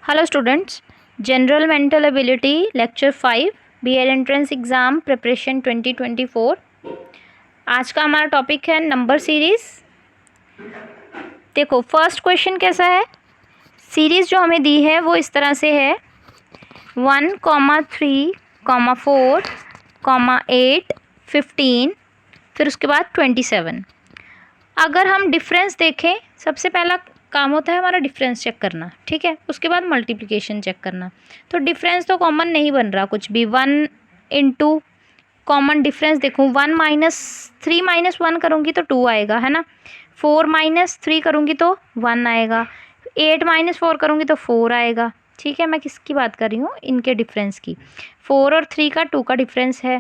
Hello students, general mental ability lecture 5 B Ed entrance exam preparation 2024। आज का हमारा topic है नंबर सीरीज़। देखो फर्स्ट क्वेश्चन कैसा है, सीरीज़ जो हमें दी है वो इस तरह से है 1, 3, 4, 8, 15, फिर उसके बाद 27। अगर हम डिफरेंस देखें, सबसे पहला काम होता है हमारा डिफरेंस चेक करना, ठीक है। उसके बाद मल्टीप्लिकेशन चेक करना। तो डिफरेंस तो कॉमन नहीं बन रहा कुछ भी। 1 इंटू कॉमन डिफरेंस देखूँ, 3 माइनस 1 करूँगी तो 2 आएगा, है ना। 4 माइनस 3 करूँगी तो 1 आएगा। 8 माइनस 4 करूँगी तो 4 आएगा, ठीक है। मैं किसकी बात कर रही हूँ, इनके डिफरेंस की। 4 और 3 का 2 का डिफरेंस है।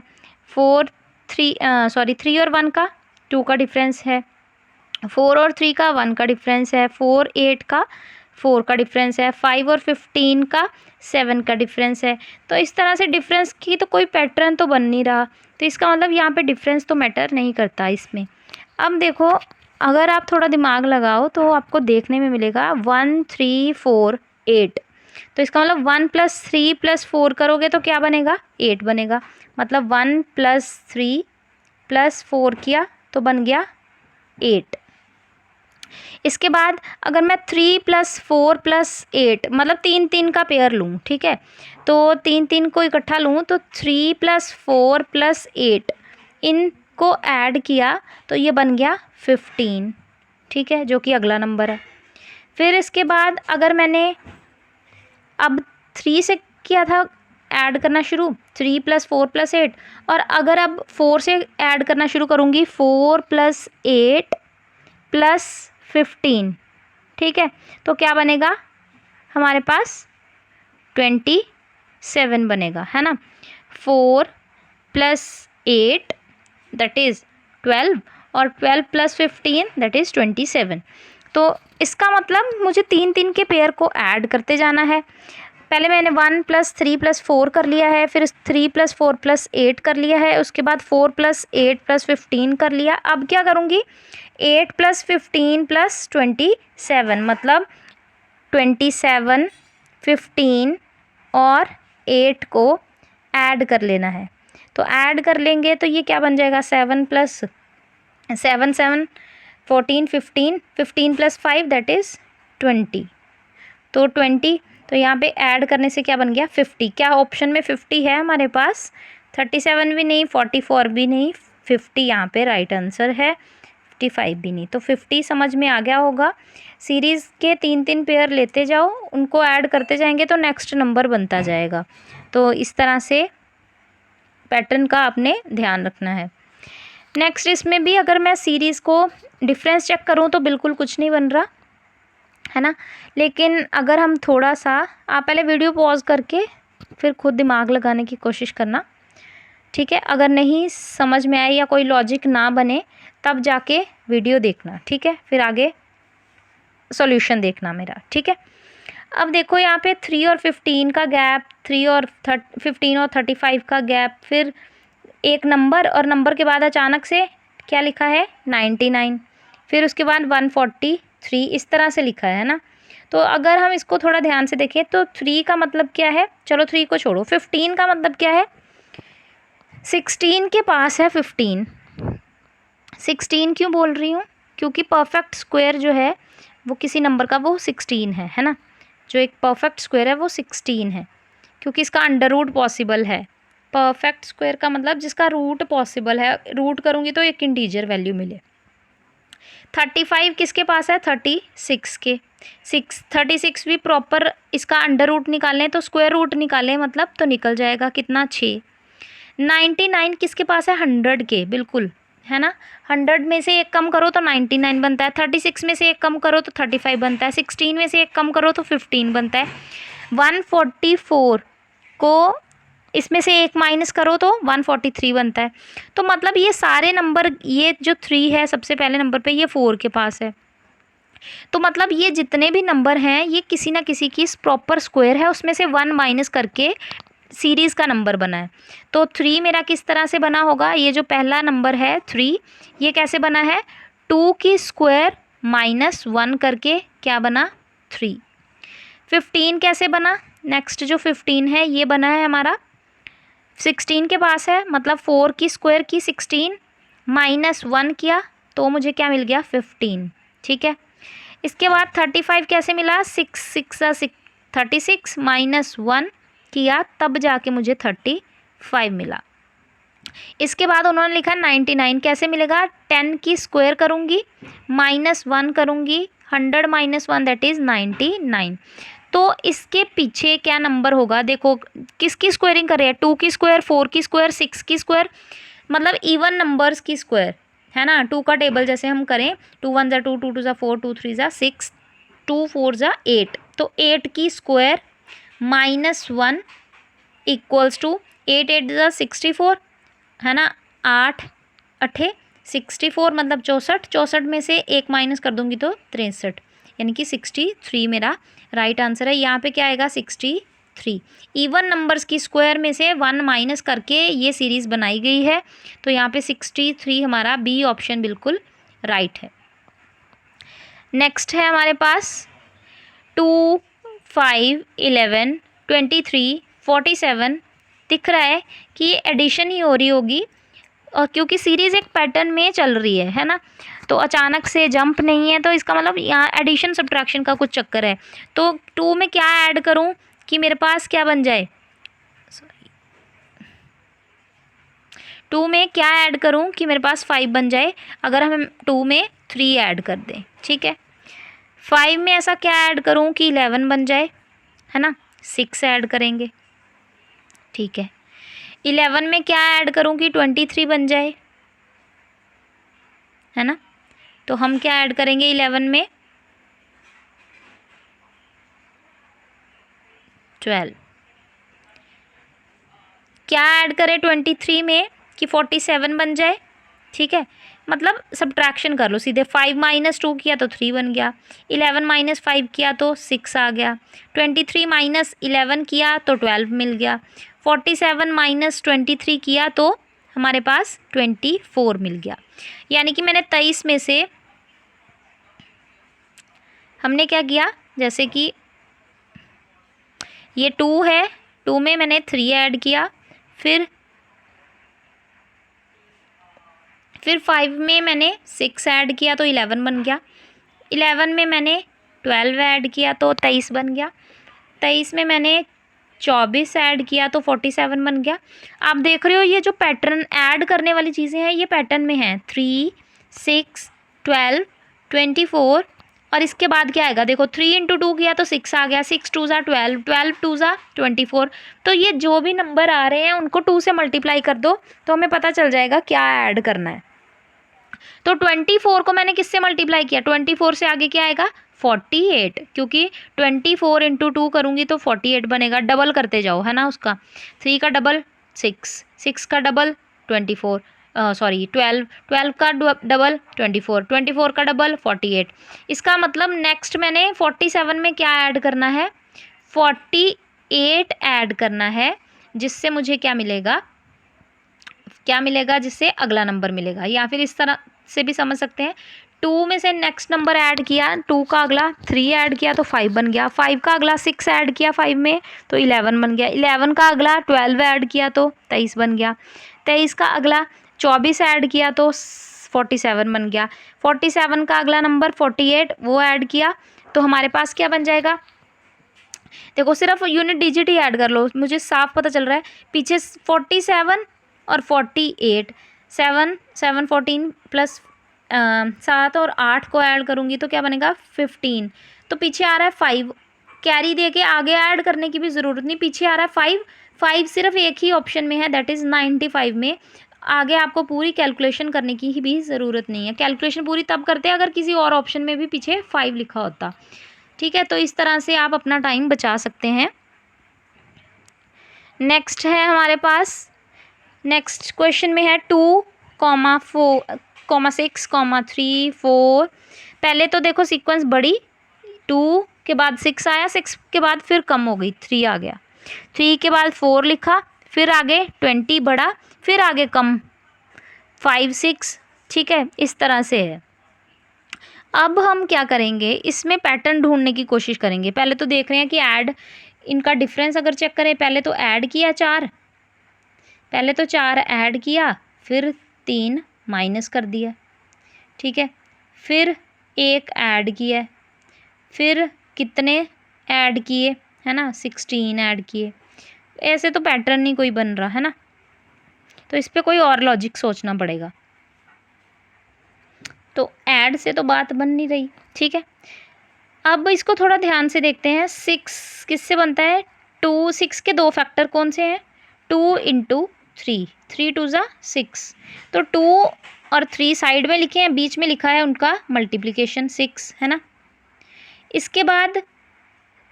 3 और 1 का 2 का डिफरेंस है। 4 और 3 का 1 का डिफरेंस है। 4, 8 का 4 का डिफरेंस है। 5 और 15 का 7 का डिफरेंस है। तो इस तरह से डिफरेंस की तो कोई पैटर्न तो बन नहीं रहा, तो इसका मतलब यहाँ पे डिफरेंस तो मैटर नहीं करता इसमें। अब देखो, अगर आप थोड़ा दिमाग लगाओ तो आपको देखने में मिलेगा 1, 3, 4, 8। तो इसका मतलब 1 + 3 + 4 करोगे तो क्या बनेगा, 8 बनेगा। मतलब 1 + 3 + 4 किया तो बन गया 8। इसके बाद अगर मैं 3 + 4 + 8 मतलब 3 का पेयर लूँ, ठीक है। तो 3 को इकट्ठा लूँ तो 3 + 4 + 8 इनको ऐड किया तो ये बन गया 15, ठीक है, जो कि अगला नंबर है। फिर इसके बाद अगर मैंने अब 3 से किया था ऐड करना शुरू, 3 + 4 + 8, और अगर अब 4 से ऐड करना शुरू करूँगी, 4 + 8 + 15, ठीक है। तो क्या बनेगा हमारे पास 27 बनेगा, है ना। 4 + 8 दैट इज़ 12 और 12 + 15 दैट इज़ 27। तो इसका मतलब मुझे 3 के पेयर को ऐड करते जाना है। पहले मैंने 1 + 3 + 4 कर लिया है, फिर 3 + 4 + 8 कर लिया है, उसके बाद 4 + 8 + 15 कर लिया। अब क्या करूँगी, 8 + 15 + 27 मतलब 27, 15 और 8 को ऐड कर लेना है। तो ऐड कर लेंगे तो ये क्या बन जाएगा, 7 + 7 7 14 15 15 + 5 दैट इज़ 20। तो 20, तो यहाँ पे ऐड करने से क्या बन गया, 50। क्या ऑप्शन में 50 है हमारे पास, 37 भी नहीं, 44 भी नहीं, 50 यहाँ पे राइट आंसर है। 55 भी नहीं। तो 50 समझ में आ गया होगा। सीरीज़ के 3 पेयर लेते जाओ, उनको ऐड करते जाएंगे तो नेक्स्ट नंबर बनता जाएगा। तो इस तरह से पैटर्न का आपने ध्यान रखना है। नेक्स्ट इसमें भी अगर मैं सीरीज़ को डिफरेंस चेक करूँ तो बिल्कुल कुछ नहीं बन रहा, है ना। लेकिन अगर हम थोड़ा सा, आप पहले वीडियो पॉज करके फिर खुद दिमाग लगाने की कोशिश करना, ठीक है। अगर नहीं समझ में आए या कोई लॉजिक ना बने तब जाके वीडियो देखना, ठीक है, फिर आगे सॉल्यूशन देखना मेरा, ठीक है। अब देखो यहाँ पे 3 और 15 का गैप, 15 और 35 का गैप, फिर एक नंबर और नंबर के बाद अचानक से क्या लिखा है, 99, फिर उसके बाद 143, इस तरह से लिखा है ना। तो अगर हम इसको थोड़ा ध्यान से देखें तो 3 का मतलब क्या है, चलो 3 को छोड़ो, 15 का मतलब क्या है, 16 के पास है 15। 16 क्यों बोल रही हूँ, क्योंकि परफेक्ट स्क्वायर जो है वो किसी नंबर का वो 16 है ना। जो एक परफेक्ट स्क्वायर है वो 16 है, क्योंकि इसका अंडर रूट पॉसिबल है। परफेक्ट स्क्वायर का मतलब जिसका रूट पॉसिबल है, रूट करूँगी तो एक इंटीजर वैल्यू मिले। 35 किसके पास है, 36 के। 36 भी प्रॉपर इसका अंडर रूट निकालें तो स्क्वायर रूट निकालें मतलब तो निकल जाएगा कितना, 6। 99 किसके पास है, 100 के, बिल्कुल, है ना। 100 में से एक कम करो तो 99 बनता है। 36 में से एक कम करो तो 35 बनता है। 16 में से एक कम करो तो 15 बनता है। 144 को इसमें से एक माइनस करो तो 143 बनता है। तो मतलब ये सारे नंबर, ये जो 3 है सबसे पहले नंबर पे, ये 4 के पास है। तो मतलब ये जितने भी नंबर हैं ये किसी ना किसी की प्रॉपर स्क्वायर है, उसमें से 1 माइनस करके सीरीज़ का नंबर बना है। तो 3 मेरा किस तरह से बना होगा, ये जो पहला नंबर है 3, ये कैसे बना है, 2 की स्क्वायर -1 करके क्या बना, 3। 15 कैसे बना, नेक्स्ट जो 15 है ये बना है हमारा 16 के पास है, मतलब 4 की स्क्वायर की 16 -1 किया तो मुझे क्या मिल गया 15। ठीक है, इसके बाद 35 कैसे मिला, 36 -1 किया तब जाके मुझे 35 मिला। इसके बाद उन्होंने लिखा 99 कैसे मिलेगा, 10 की स्क्वायर करूँगी -1 करूँगी, 100 -1 दैट इज़ 99। तो इसके पीछे क्या नंबर होगा, देखो किसकी स्क्वायरिंग कर रहे हैं, 2 की स्क्वायर, 4 की स्क्वायर, 6 की स्क्वायर, मतलब इवन नंबर्स की स्क्वायर है ना। 2 का टेबल जैसे हम करें 2 1 ज़ा 2, 2 2 ज़ा 4, 2 3 ज़ा 6, 2 4 ज़ा 8, तो 8 की स्क्वायर -1 इक्वल्स टू 8 8 ज़ा 64 है ना, 8 8 64 मतलब 64, 64 में से 1 माइनस कर दूंगी तो 63, यानी कि 63 मेरा राइट आंसर है। यहाँ पे क्या आएगा 63। इवन नंबर्स की स्क्वायर में से 1 माइनस करके ये सीरीज़ बनाई गई है, तो यहाँ पे 63 हमारा बी ऑप्शन बिल्कुल राइट है। नेक्स्ट है हमारे पास 2 5 11 23 47 दिख रहा है कि ये एडिशन ही हो रही होगी, और क्योंकि सीरीज़ एक पैटर्न में चल रही है ना, तो अचानक से जंप नहीं है, तो इसका मतलब यहाँ एडिशन सब्ट्रैक्शन का कुछ चक्कर है। तो 2 में क्या ऐड करूँ कि मेरे पास क्या बन जाए, 2 में क्या ऐड करूँ कि मेरे पास 5 बन जाए, अगर हम 2 में 3 ऐड कर दें। ठीक है, 5 में ऐसा क्या ऐड करूँ कि 11 बन जाए, है ना, 6 ऐड करेंगे। ठीक है, 11 में क्या ऐड करूँ कि 23 बन जाए, है ना, तो हम क्या ऐड करेंगे 11 में 12। क्या ऐड करें 23 में कि 47 बन जाए। ठीक है, मतलब सब्ट्रैक्शन कर लो सीधे, 5 - 2 किया तो 3 बन गया, 11 - 5 किया तो 6 आ गया, 23 - 11 किया तो 12 मिल गया, 47 - 23 किया तो हमारे पास 24 मिल गया। यानी कि मैंने 23 में से हमने क्या किया, जैसे कि ये 2 है, 2 में मैंने 3 ऐड किया, फिर 5 में मैंने 6 ऐड किया तो 11 बन गया, 11 में मैंने 12 ऐड किया तो 23 बन गया, 23 में मैंने 24 ऐड किया तो 47 बन गया। आप देख रहे हो ये जो पैटर्न ऐड करने वाली चीज़ें हैं ये पैटर्न में हैं, 3 6 12 24, और इसके बाद क्या आएगा, देखो 3 × 2 किया तो 6 आ गया, 6 2 ज़ा 12, 12 2 ज़ा 24। तो ये जो भी नंबर आ रहे हैं उनको 2 से मल्टीप्लाई कर दो तो हमें पता चल जाएगा क्या ऐड करना है। तो 24 को मैंने किससे मल्टीप्लाई किया, 24 से आगे क्या आएगा 48, क्योंकि 24 × 2 करूँगी तो 48 बनेगा। डबल करते जाओ है ना उसका, 3 का डबल 6, 6 का डबल 24, सॉरी 12, 12 का डबल 24, 24 का डबल 48। इसका मतलब नेक्स्ट मैंने 47 में क्या ऐड करना है, 48 ऐड करना है, जिससे मुझे क्या मिलेगा, जिससे अगला नंबर मिलेगा। या फिर इस तरह से भी समझ सकते हैं, 2 में से नेक्स्ट नंबर ऐड किया, 2 का अगला 3 ऐड किया तो 5 बन गया, 5 का अगला 6 ऐड किया 5 में तो 11 बन गया, 11 का अगला 12 ऐड किया तो 23 बन गया, 23 का अगला 24 ऐड किया तो 47 बन गया, 47 का अगला नंबर 48 वो ऐड किया तो हमारे पास क्या बन जाएगा। देखो सिर्फ यूनिट डिजिट ही ऐड कर लो, मुझे साफ पता चल रहा है पीछे 47 और 48, 7 7 14 प्लस 7 और 8 को ऐड करूँगी तो क्या बनेगा 15। तो पीछे आ रहा है 5, कैरी दे के आगे ऐड करने की भी ज़रूरत नहीं, पीछे आ रहा है 5 सिर्फ एक ही ऑप्शन में है दैट इज़ 95 में। आगे आपको पूरी कैलकुलेशन करने की ही भी ज़रूरत नहीं है, कैलकुलेशन पूरी तब करते हैं अगर किसी और ऑप्शन में भी पीछे 5 लिखा होता। ठीक है, तो इस तरह से आप अपना टाइम बचा सकते हैं। नेक्स्ट है हमारे पास, नेक्स्ट क्वेश्चन में है 2, 4, 6, 3, 4। पहले तो देखो सीक्वेंस बढ़ी, 2 के बाद 6 आया, 6 के बाद फिर कम हो गई, 3 आ गया, 3 के बाद 4 लिखा, फिर आगे 20 बढ़ा, फिर आगे कम 5 6। ठीक है, इस तरह से है। अब हम क्या करेंगे, इसमें पैटर्न ढूंढने की कोशिश करेंगे। पहले तो देख रहे हैं कि ऐड, इनका डिफरेंस अगर चेक करें, पहले तो ऐड किया 4, पहले तो 4 ऐड किया, फिर 3 माइनस कर दिया, ठीक है, फिर 1 ऐड किया, फिर कितने ऐड किए, है ना, 16 ऐड किए। ऐसे तो पैटर्न नहीं कोई बन रहा है ना, तो इस पर कोई और लॉजिक सोचना पड़ेगा। तो ऐड से तो बात बन नहीं रही, ठीक है। अब इसको थोड़ा ध्यान से देखते हैं। 6 किससे बनता है, 2, 6 के 2 फैक्टर कौन से हैं, 2 इंटू 3, 3 2 ज़ा 6, तो 2 और 3 साइड में लिखे हैं, बीच में लिखा है उनका मल्टीप्लिकेशन 6, है ना। इसके बाद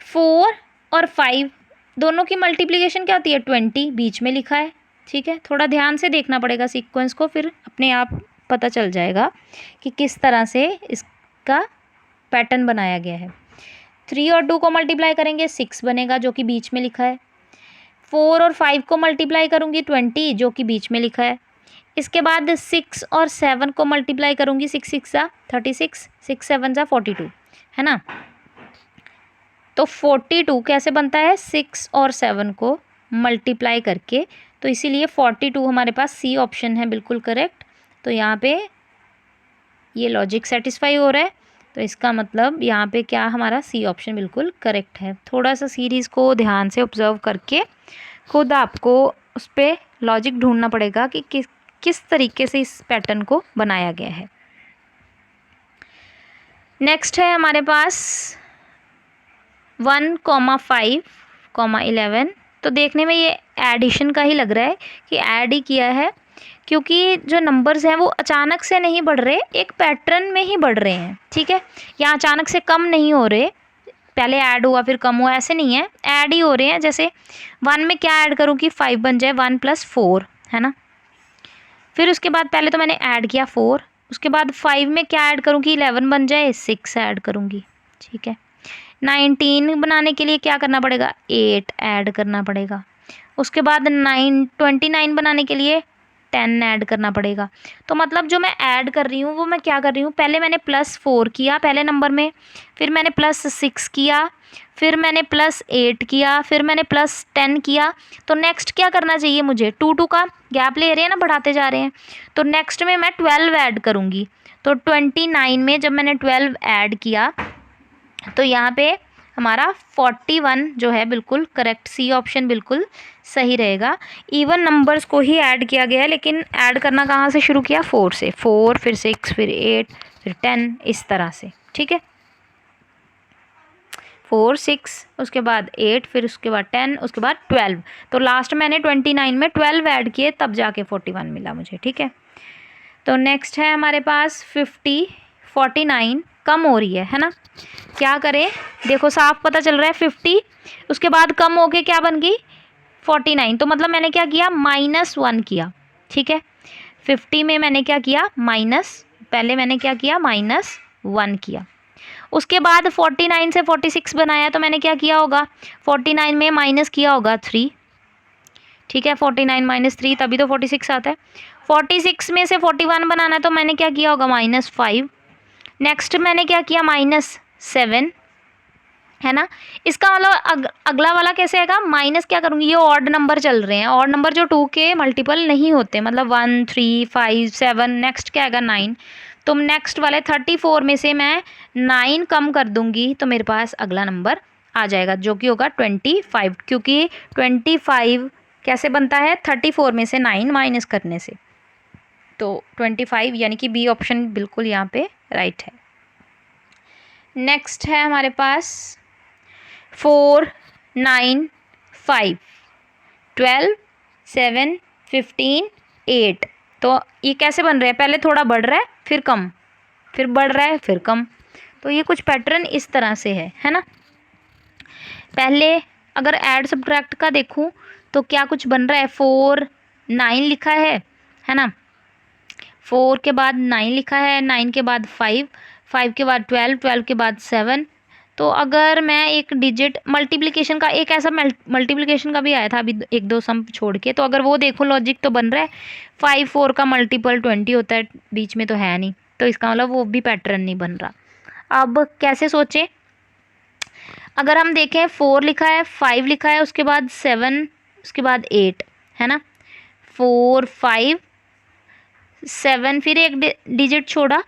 4 और 5 दोनों की मल्टीप्लिकेशन क्या होती है, 20, बीच में लिखा है, ठीक है। थोड़ा ध्यान से देखना पड़ेगा सीक्वेंस को, फिर अपने आप पता चल जाएगा कि किस तरह से इसका पैटर्न बनाया गया है। 3 और 2 को मल्टीप्लाई करेंगे 6 बनेगा, जो कि बीच में लिखा है। 4 और 5 को मल्टीप्लाई करूँगी 20, जो कि बीच में लिखा है। इसके बाद 6 और 7 को मल्टीप्लाई करूँगी, 6 6 ज़ा 36, 6 7 ज़ा 42, है ना। तो 42 कैसे बनता है, 6 और 7 को मल्टीप्लाई करके, तो इसीलिए 42 हमारे पास सी ऑप्शन है बिल्कुल करेक्ट। तो यहाँ पे ये लॉजिक सेटिस्फाई हो रहा है, तो इसका मतलब यहाँ पे क्या, हमारा सी ऑप्शन बिल्कुल करेक्ट है। थोड़ा सा सीरीज़ को ध्यान से ऑब्जर्व करके खुद आपको उस पर लॉजिक ढूंढना पड़ेगा कि किस तरीके से इस पैटर्न को बनाया गया है। नेक्स्ट है हमारे पास 1, 5, 11। तो देखने में ये एडिशन का ही लग रहा है कि ऐड ही किया है, क्योंकि जो नंबर्स हैं वो अचानक से नहीं बढ़ रहे, एक पैटर्न में ही बढ़ रहे हैं, ठीक है। यहाँ अचानक से कम नहीं हो रहे, पहले ऐड हुआ फिर कम हुआ, ऐसे नहीं है, ऐड ही हो रहे हैं। जैसे 1 में क्या ऐड करूँ कि 5 बन जाए, 1 + 4, है ना। फिर उसके बाद पहले तो मैंने ऐड किया 4, उसके बाद 5 में क्या ऐड करूँ कि 11 बन जाए, 6 ऐड करूँगी, ठीक है। 19 बनाने के लिए क्या करना पड़ेगा, 8 ऐड करना पड़ेगा। उसके बाद 29 बनाने के लिए 10 ऐड करना पड़ेगा। तो मतलब जो मैं ऐड कर रही हूँ वो मैं क्या कर रही हूँ, पहले मैंने +4 किया पहले नंबर में, फिर मैंने +6 किया, फिर मैंने +8 किया, फिर मैंने +10 किया। तो नेक्स्ट क्या करना चाहिए मुझे, 2 का गैप ले रहे हैं ना, बढ़ाते जा रहे हैं, तो नेक्स्ट में मैं 12 ऐड करूँगी। तो 29 में जब मैंने 12 ऐड किया, तो यहाँ पे हमारा 41 जो है बिल्कुल करेक्ट, सी ऑप्शन बिल्कुल सही रहेगा। इवन नंबर्स को ही ऐड किया गया है, लेकिन ऐड करना कहाँ से शुरू किया, 4 से, 4 फिर 6 फिर 8 फिर 10, इस तरह से, ठीक है। 4 6 उसके बाद 8 फिर उसके बाद 10 उसके बाद 12, तो लास्ट मैंने 29 में 12 ऐड किए, तब जाके 41 मिला मुझे, ठीक है। तो नेक्स्ट है हमारे पास 50, 49 कम हो रही है ना। क्या करें, देखो साफ पता चल रहा है 50, उसके बाद कम होके क्या बन गई 49, तो मतलब मैंने क्या किया, -1 किया, ठीक है। 50 में मैंने क्या किया, पहले मैंने क्या किया, -1 किया। उसके बाद 49 से 46 बनाया, तो मैंने क्या किया होगा, 49 में माइनस किया होगा 3, ठीक है। 49 - 3 तभी तो 46 आता है। 46 में से 41 बनाना है, तो मैंने क्या किया होगा, -5। नेक्स्ट मैंने क्या किया, -7, है ना। इसका मतलब अगला वाला कैसे आएगा, माइनस क्या करूँगी, ये ऑड नंबर चल रहे हैं, ऑड नंबर जो 2 के मल्टीपल नहीं होते, मतलब 1 3 5 7, नेक्स्ट क्या आएगा 9। तो नेक्स्ट वाले 34 में से मैं 9 कम कर दूंगी, तो मेरे पास अगला नंबर आ जाएगा, जो कि होगा 25, क्योंकि 25 कैसे बनता है, 34 में से 9 माइनस करने से, तो 25, यानी कि बी ऑप्शन बिल्कुल यहाँ पे राइट है। नेक्स्ट है हमारे पास 4 9 5 12 7 15 8, तो ये कैसे बन रहे हैं, पहले थोड़ा बढ़ रहा है फिर कम, फिर बढ़ रहा है फिर कम, तो ये कुछ पैटर्न इस तरह से है ना। पहले अगर ऐड सब्ट्रैक्ट का देखूं तो क्या कुछ बन रहा है, 4 9 लिखा है ना, 4 के बाद 9 लिखा है, 9 के बाद 5, 5 के बाद 12, 12 के बाद 7। तो अगर मैं एक डिजिट मल्टीप्लिकेशन का, एक ऐसा मल्टीप्लिकेशन का भी आया था अभी 1-2 सम छोड़ के, तो अगर वो देखो लॉजिक तो बन रहा है, 5 4 का मल्टीपल 20 होता है, बीच में तो है नहीं, तो इसका मतलब वो भी पैटर्न नहीं बन रहा। अब कैसे सोचें, अगर हम देखें 4 लिखा है, 5 लिखा है, उसके बाद 7, उसके बाद 8 है ना, 4 5 7, फिर एक डिजिट छोड़ा,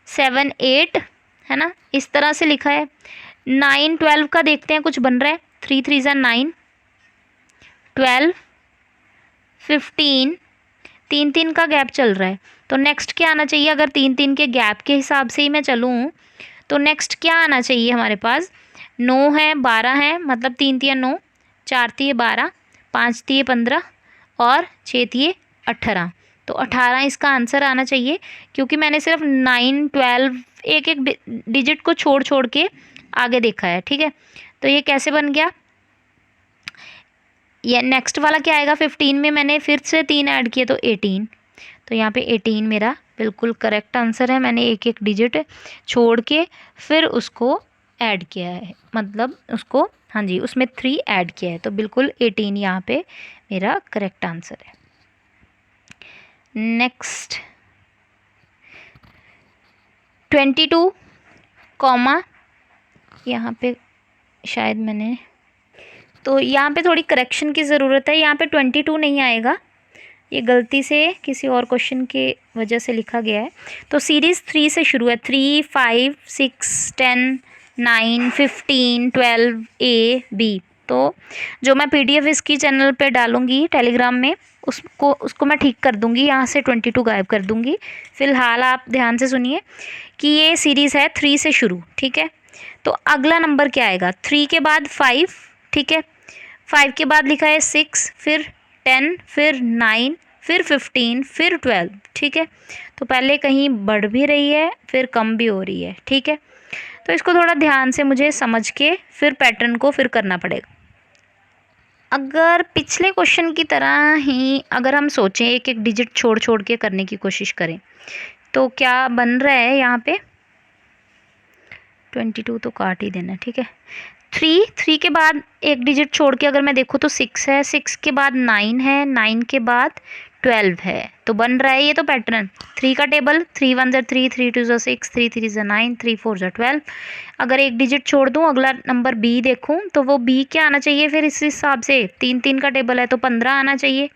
7 8 है ना, इस तरह से लिखा है। 9 12 का देखते हैं कुछ बन रहा है, 3 3 ज़ा 9, 12 15, 3 3 का गैप चल रहा है। तो नेक्स्ट क्या आना चाहिए, अगर 3 3 के गैप के हिसाब से ही मैं चलूँ तो नेक्स्ट क्या आना चाहिए हमारे पास, 9 है, 12 है, मतलब 3 3 9, 4 3 12, 5 3 15 और 6 3 18। तो 18 इसका आंसर आना चाहिए, क्योंकि मैंने सिर्फ 9 12 एक एक डिजिट को छोड़ छोड़ के आगे देखा है। ठीक है, तो ये कैसे बन गया। ये नेक्स्ट वाला क्या आएगा, 15 में मैंने फिर से 3 ऐड किए तो 18, तो यहाँ पे 18 मेरा बिल्कुल करेक्ट आंसर है। मैंने एक एक डिजिट छोड़ के फिर उसको ऐड किया है, मतलब उसको, हाँ जी, उसमें 3 ऐड किया है, तो बिल्कुल 18 यहाँ पे मेरा करेक्ट आंसर है। नेक्स्ट 22 कॉमा, यहाँ पे शायद मैंने, तो यहाँ पे थोड़ी करेक्शन की ज़रूरत है, यहाँ पे 22 नहीं आएगा, ये गलती से किसी और क्वेश्चन के वजह से लिखा गया है। तो सीरीज़ 3 से शुरू है, 3 5 6 10 9 15 12 A B। तो जो मैं PDF इसकी चैनल पे डालूँगी टेलीग्राम में, उसको मैं ठीक कर दूँगी, यहाँ से 22 गायब कर दूँगी। फ़िलहाल आप ध्यान से सुनिए कि ये सीरीज़ है 3 से शुरू, ठीक है। तो अगला नंबर क्या आएगा, 3 के बाद 5, ठीक है, 5 के बाद लिखा है 6, फिर 10, फिर 9, फिर 15, फिर 12, ठीक है। तो पहले कहीं बढ़ भी रही है, फिर कम भी हो रही है, ठीक है। तो इसको थोड़ा ध्यान से मुझे समझ के फिर पैटर्न को फिर करना पड़ेगा। अगर पिछले क्वेश्चन की तरह ही अगर हम सोचें, एक एक डिजिट छोड़ छोड़ के करने की कोशिश करें, तो क्या बन रहा है यहाँ पे, 22 तो काट ही देना, ठीक है। 3 के बाद एक डिजिट छोड़ के अगर मैं देखूँ तो 6 है, 6 के बाद 9 है, 9 के बाद 12 है, तो बन रहा है ये तो पैटर्न 3 का टेबल, 3 1 ज़ा 3, 3 2 ज़ा 6, 3 3 ज़ा 9, 3 4 ज़ा 12। अगर एक डिजिट छोड़ दूँ, अगला नंबर B देखूँ, तो वो B क्या आना चाहिए फिर इस हिसाब से, 3 3 का टेबल है तो 15 आना चाहिए,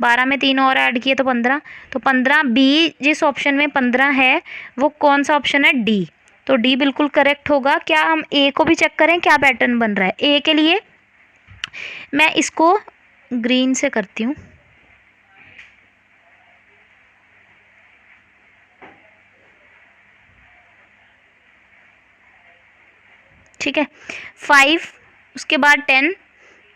12 में 3 और ऐड किए तो 15, तो 15 B जिस ऑप्शन में 15 है वो कौन सा ऑप्शन है, D। तो डी बिल्कुल करेक्ट होगा। क्या हम ए को भी चेक करें क्या पैटर्न बन रहा है। ए के लिए मैं इसको ग्रीन से करती हूँ, ठीक है। 5, उसके बाद 10,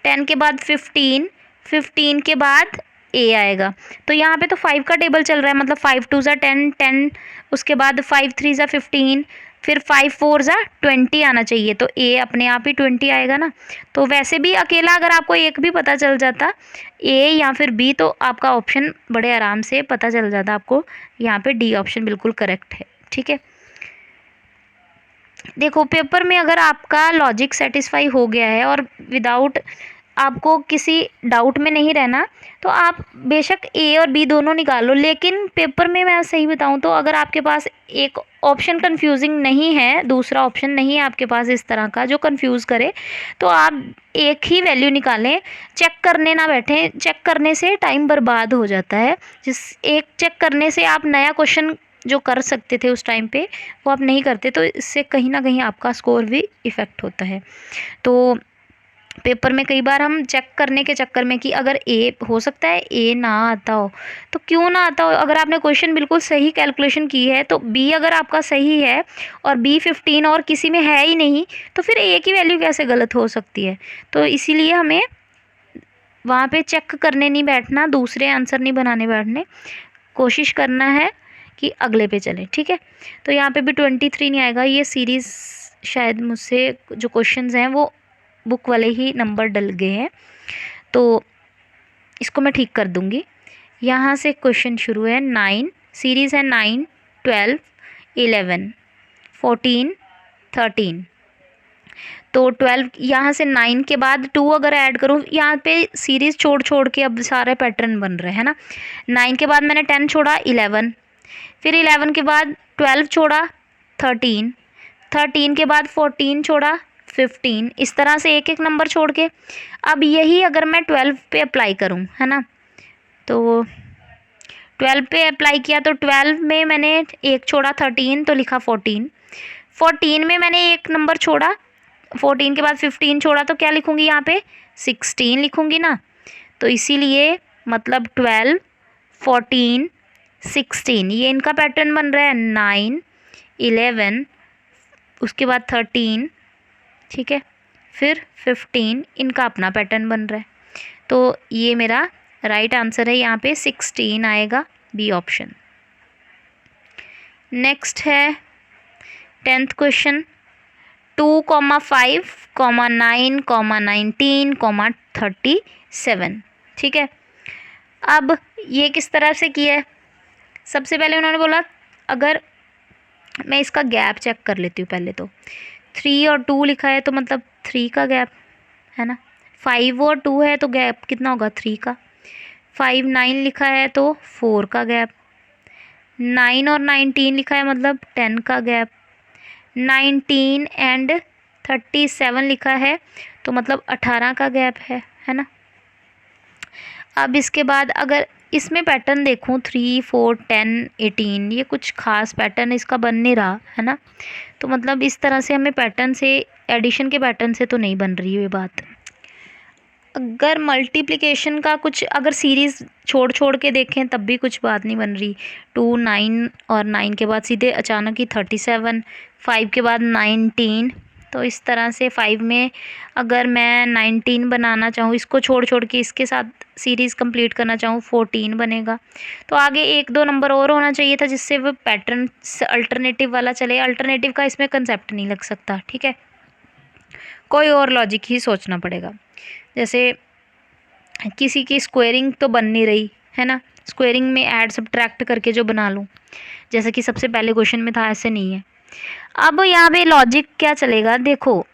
10 के बाद 15, 15 के बाद ए आएगा। तो यहाँ पे तो 5 का टेबल चल रहा है, मतलब 5 2 ज़ा 10, 10, उसके बाद 5 3 ज़ा 15, फिर 5 4 ज़ा 20 आना चाहिए, तो ए अपने आप ही 20 आएगा ना। तो वैसे भी अकेला अगर आपको एक भी पता चल जाता, ए या फिर बी, तो आपका ऑप्शन बड़े आराम से पता चल जाता आपको। यहाँ पे डी ऑप्शन बिल्कुल करेक्ट है, ठीक है। देखो पेपर में अगर आपका लॉजिक सेटिस्फाई हो गया है और विदाउट आपको किसी डाउट में नहीं रहना, तो आप बेशक ए और बी दोनों निकालो, लेकिन पेपर में मैं सही बताऊं तो अगर आपके पास एक ऑप्शन कंफ्यूजिंग नहीं है, दूसरा ऑप्शन नहीं है आपके पास इस तरह का जो कंफ्यूज करे, तो आप एक ही वैल्यू निकालें, चेक करने ना बैठें। चेक करने से टाइम बर्बाद हो जाता है, जिस एक चेक करने से आप नया क्वेश्चन जो कर सकते थे उस टाइम पे वो आप नहीं करते, तो इससे कहीं ना कहीं आपका स्कोर भी इफ़ेक्ट होता है। तो पेपर में कई बार हम चेक करने के चक्कर में कि अगर ए हो सकता है ए ना आता हो, तो क्यों ना आता हो, अगर आपने क्वेश्चन बिल्कुल सही कैलकुलेशन की है, तो बी अगर आपका सही है और बी 15 और किसी में है ही नहीं, तो फिर ए की वैल्यू कैसे गलत हो सकती है। तो इसीलिए हमें वहाँ पे चेक करने नहीं बैठना, दूसरे आंसर नहीं बनाने बैठने, कोशिश करना है कि अगले पे चलें, ठीक है। तो यहाँ पे भी 23 नहीं आएगा, ये सीरीज़ शायद मुझसे जो क्वेश्चंस हैं वो बुक वाले ही नंबर डल गए हैं, तो इसको मैं ठीक कर दूँगी। यहाँ से क्वेश्चन शुरू है 9, सीरीज़ है 9 12 11 14 13, तो 12 यहाँ से 9 के बाद 2 अगर ऐड करूँ, यहाँ पे सीरीज़ छोड़ छोड़ के अब सारे पैटर्न बन रहे हैं ना। 9 के बाद मैंने 10 छोड़ा 11, फिर 11 के बाद 12 छोड़ा 13, 13 के बाद 14 छोड़ा, 15, इस तरह से एक एक नंबर छोड़ के। अब यही अगर मैं 12 पे अप्लाई करूँ, है ना, तो 12 पे अप्लाई किया तो 12 में मैंने एक छोड़ा 13, तो लिखा 14। 14 में मैंने एक नंबर छोड़ा, 14 के बाद 15 छोड़ा, तो क्या लिखूँगी यहाँ पे 16 लिखूँगी ना। तो इसीलिए मतलब 12, 14, 16 ये इनका पैटर्न बन रहा है। 9, 11, उसके बाद 13, ठीक है, फिर 15 इनका अपना पैटर्न बन रहा है। तो ये मेरा राइट आंसर है, यहाँ पे 16 आएगा, बी ऑप्शन। नेक्स्ट है 10th क्वेश्चन। 2, 5, 9, 19, 37, ठीक है। अब ये किस तरह से किया है, सबसे पहले उन्होंने बोला अगर मैं इसका गैप चेक कर लेती हूँ पहले, तो 3 और 2 लिखा है तो मतलब 3 का गैप है ना। 5 और 2 है तो गैप कितना होगा 3 का। 5, 9 लिखा है तो 4 का गैप। 9 और 19 लिखा है मतलब 10 का गैप। 19 एंड 37 लिखा है तो मतलब 18 का गैप है ना। अब इसके बाद अगर इसमें पैटर्न देखूं 3, 4, 10, 18, ये कुछ खास पैटर्न इसका बन नहीं रहा है ना। तो मतलब इस तरह से हमें पैटर्न से, एडिशन के पैटर्न से तो नहीं बन रही है ये बात। अगर मल्टीप्लिकेशन का कुछ अगर सीरीज़ छोड़ छोड़ के देखें तब भी कुछ बात नहीं बन रही। 2, 9 और 9 के बाद सीधे अचानक ही 37, 5 के बाद 19, तो इस तरह से 5 में अगर मैं 19 बनाना चाहूँ, इसको छोड़ छोड़ के इसके साथ सीरीज़ कंप्लीट करना चाहूँ, 14 बनेगा। तो आगे 1-2 नंबर और होना चाहिए था जिससे वो पैटर्न अल्टरनेटिव वाला चले। अल्टरनेटिव का इसमें कंसेप्ट नहीं लग सकता, ठीक है, कोई और लॉजिक ही सोचना पड़ेगा। जैसे किसी की स्क्वेयरिंग तो बन नहीं रही है ना, स्क्वेयरिंग में ऐड सब्ट्रैक्ट करके जो बना लूँ, जैसे कि सबसे पहले क्वेश्चन में था, ऐसे नहीं है। अब यहाँ पे लॉजिक क्या चलेगा, देखो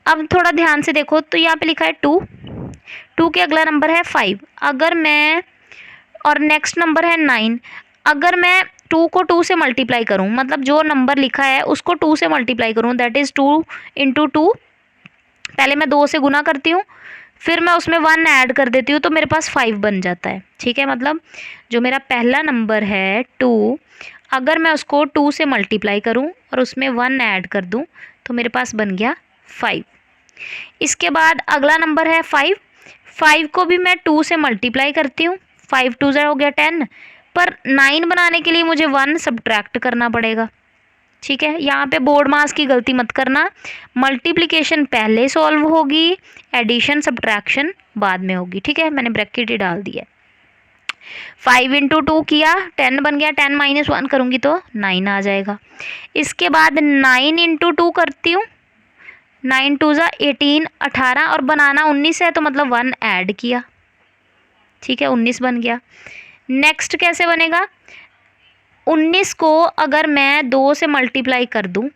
अब थोड़ा ध्यान से देखो तो यहाँ पे लिखा है 2 के अगला नंबर है 5, अगर मैं, और नेक्स्ट नंबर है 9, अगर मैं 2 को 2 से मल्टीप्लाई करूँ, मतलब जो नंबर लिखा है उसको 2 से मल्टीप्लाई करूँ, दैट इज़ 2 × 2, पहले मैं 2 से गुना करती हूँ, फिर मैं उसमें 1 ऐड कर देती हूँ तो मेरे पास 5 बन जाता है, ठीक है। मतलब जो मेरा पहला नंबर है 2, अगर मैं उसको 2 से मल्टीप्लाई करूँ और उसमें 1 ऐड कर दूँ तो मेरे पास बन गया 5। इसके बाद अगला नंबर है 5 को भी मैं 2 से मल्टीप्लाई करती हूँ, 5 2 हो गया 10, पर 9 बनाने के लिए मुझे 1 सब्ट्रैक्ट करना पड़ेगा, ठीक है। यहाँ पे बोर्ड मास की गलती मत करना, मल्टीप्लिकेशन पहले सॉल्व होगी, एडिशन सब्ट्रैक्शन बाद में होगी, ठीक है, मैंने ब्रैकेट ही डाल दिया। 5 × 2 किया 10 बन गया, 10 - 1 करूँगी तो 9 आ जाएगा। इसके बाद 9 × 2 करती हूँ, 9 2 18, 18 और बनाना 19 है तो मतलब 1 ऐड किया, ठीक है, 19 बन गया। नेक्स्ट कैसे बनेगा, 19 को अगर मैं 2 से मल्टीप्लाई कर दूं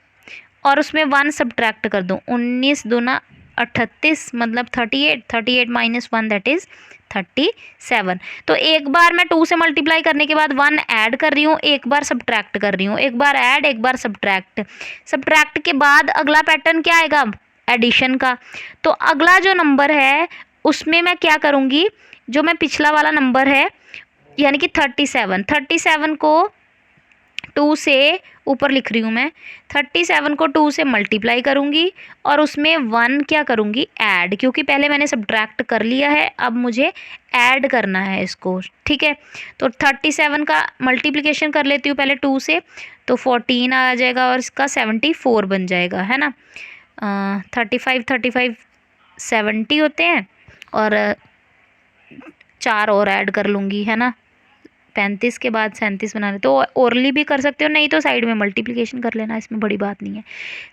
और उसमें 1 सब्ट्रैक्ट कर दूं, 19 दूना 38 मतलब 38, 38 - 1 दैट इज़ 37। तो एक बार मैं 2 से मल्टीप्लाई करने के बाद 1 ऐड कर रही हूँ, एक बार सब्ट्रैक्ट कर रही हूँ, एक बार ऐड एक बार सब्ट्रैक्ट। सब्ट्रैक्ट के बाद अगला पैटर्न क्या आएगा, एडिशन का। तो अगला जो नंबर है उसमें मैं क्या करूँगी, जो मैं पिछला वाला नंबर है यानी कि 37 को 2 से ऊपर लिख रही हूँ मैं, 37 को 2 से मल्टीप्लाई करूँगी और उसमें 1 क्या करूँगी ऐड, क्योंकि पहले मैंने सब्ट्रैक्ट कर लिया है, अब मुझे ऐड करना है इसको, ठीक है। तो 37 का मल्टीप्लिकेशन कर लेती हूँ पहले 2 से, तो 14 आ जाएगा और इसका 74 बन जाएगा, है ना। 35 70 होते हैं और 4 और ऐड कर लूँगी, है ना। 35 के बाद 37 बना रहे तो ओरली भी कर सकते हो, नहीं तो साइड में मल्टीप्लिकेशन कर लेना, इसमें बड़ी बात नहीं है।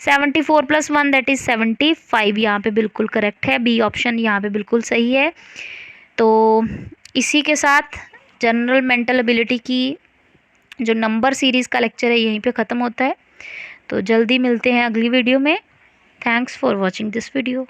74 + 1 दैट इज़ 75, यहाँ पे बिल्कुल करेक्ट है, बी ऑप्शन यहाँ पे बिल्कुल सही है। तो इसी के साथ जनरल मेंटल एबिलिटी की जो नंबर सीरीज़ का लेक्चर है यहीं पे ख़त्म होता है। तो जल्दी मिलते हैं अगली वीडियो में। Thanks for watching this video.